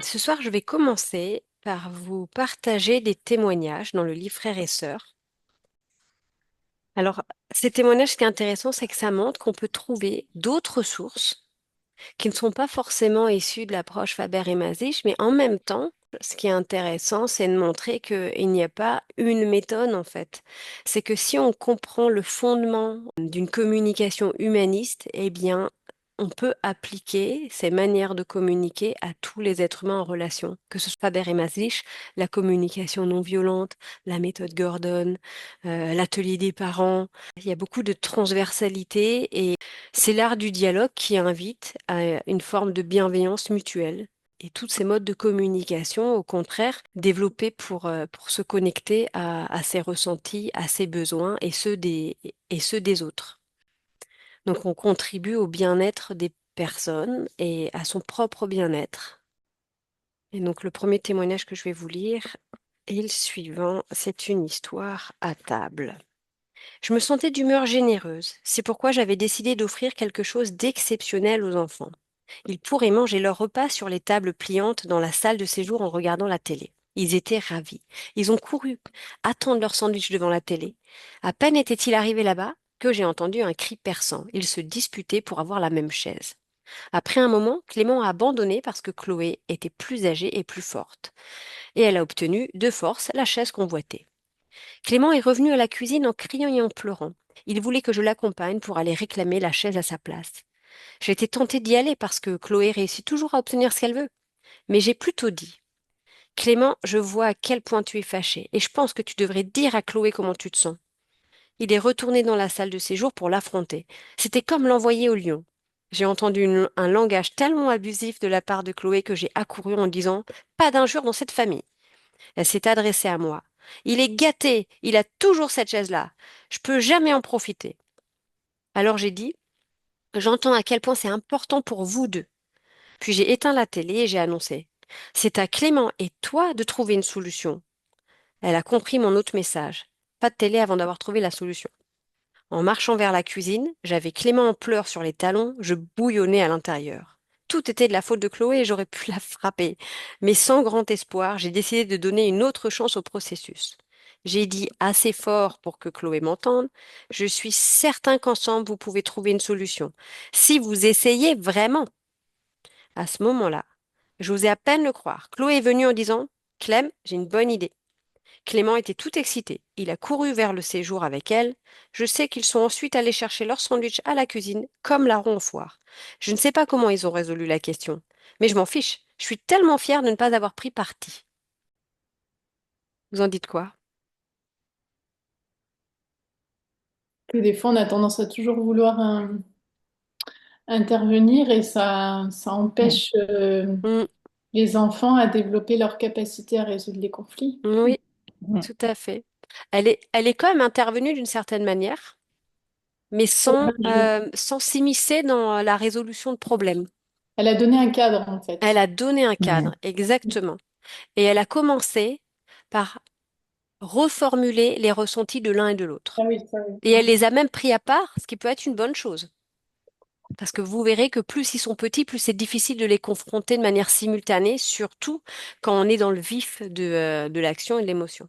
Ce soir, je vais commencer par vous partager des témoignages dans le livre Frères et Sœurs. Alors, ces témoignages, ce qui est intéressant, c'est que ça montre qu'on peut trouver d'autres sources qui ne sont pas forcément issues de l'approche Faber et Masich, mais en même temps, ce qui est intéressant, c'est de montrer qu'il n'y a pas une méthode, en fait. C'est que si on comprend le fondement d'une communication humaniste, eh bien, on peut appliquer ces manières de communiquer à tous les êtres humains en relation, que ce soit Faber et Maslich, la communication non violente, la méthode Gordon, l'atelier des parents. Il y a beaucoup de transversalité et c'est l'art du dialogue qui invite à une forme de bienveillance mutuelle. Et tous ces modes de communication, au contraire, développés pour se connecter à ses ressentis, à ses besoins et ceux des autres. Donc on contribue au bien-être des personnes et à son propre bien-être. Et donc le premier témoignage que je vais vous lire est le suivant, c'est une histoire à table. Je me sentais d'humeur généreuse, c'est pourquoi j'avais décidé d'offrir quelque chose d'exceptionnel aux enfants. Ils pourraient manger leur repas sur les tables pliantes dans la salle de séjour en regardant la télé. Ils étaient ravis. Ils ont couru attendre leur sandwich devant la télé. À peine étaient-ils arrivés là-bas que j'ai entendu un cri perçant. Ils se disputaient pour avoir la même chaise. Après un moment, Clément a abandonné parce que Chloé était plus âgée et plus forte. Et elle a obtenu, de force, la chaise convoitée. Clément est revenu à la cuisine en criant et en pleurant. Il voulait que je l'accompagne pour aller réclamer la chaise à sa place. J'étais tentée d'y aller parce que Chloé réussit toujours à obtenir ce qu'elle veut. Mais j'ai plutôt dit, Clément, je vois à quel point tu es fâché, et je pense que tu devrais dire à Chloé comment tu te sens. Il est retourné dans la salle de séjour pour l'affronter. C'était comme l'envoyer au lion. J'ai entendu un langage tellement abusif de la part de Chloé que j'ai accouru en disant, pas d'injure dans cette famille. Elle s'est adressée à moi. Il est gâté, il a toujours cette chaise-là. Je peux jamais en profiter. Alors j'ai dit, j'entends à quel point c'est important pour vous deux. Puis j'ai éteint la télé et j'ai annoncé, c'est à Clément et toi de trouver une solution. Elle a compris mon autre message. Pas de télé avant d'avoir trouvé la solution. En marchant vers la cuisine, j'avais Clément en pleurs sur les talons, je bouillonnais à l'intérieur. Tout était de la faute de Chloé et j'aurais pu la frapper. Mais sans grand espoir, j'ai décidé de donner une autre chance au processus. J'ai dit assez fort pour que Chloé m'entende. Je suis certain qu'ensemble, vous pouvez trouver une solution. Si vous essayez vraiment. À ce moment-là, j'osais à peine le croire. Chloé est venue en disant, Clem, j'ai une bonne idée. Clément était tout excité. Il a couru vers le séjour avec elle. Je sais qu'ils sont ensuite allés chercher leur sandwich à la cuisine, comme larrons au foire. Je ne sais pas comment ils ont résolu la question, mais je m'en fiche. Je suis tellement fière de ne pas avoir pris parti. Vous en dites quoi? Que des fois, on a tendance à toujours vouloir intervenir et ça empêche Mm, les enfants à développer leur capacité à résoudre les conflits. oui, Mhm. tout à fait. Elle est quand même intervenue d'une certaine manière, mais sans s'immiscer dans la résolution de problèmes. Elle a donné un cadre, en Elle fait. a donné un cadre, exactement. Et elle a commencé par reformuler les ressentis de l'un et de Ah l'autre. oui, ça oui. Et elle les a même pris à part, ce qui peut être une bonne chose. Parce que vous verrez que plus ils sont petits, plus c'est difficile de les confronter de manière simultanée, surtout quand on est dans le vif de l'action et de l'émotion.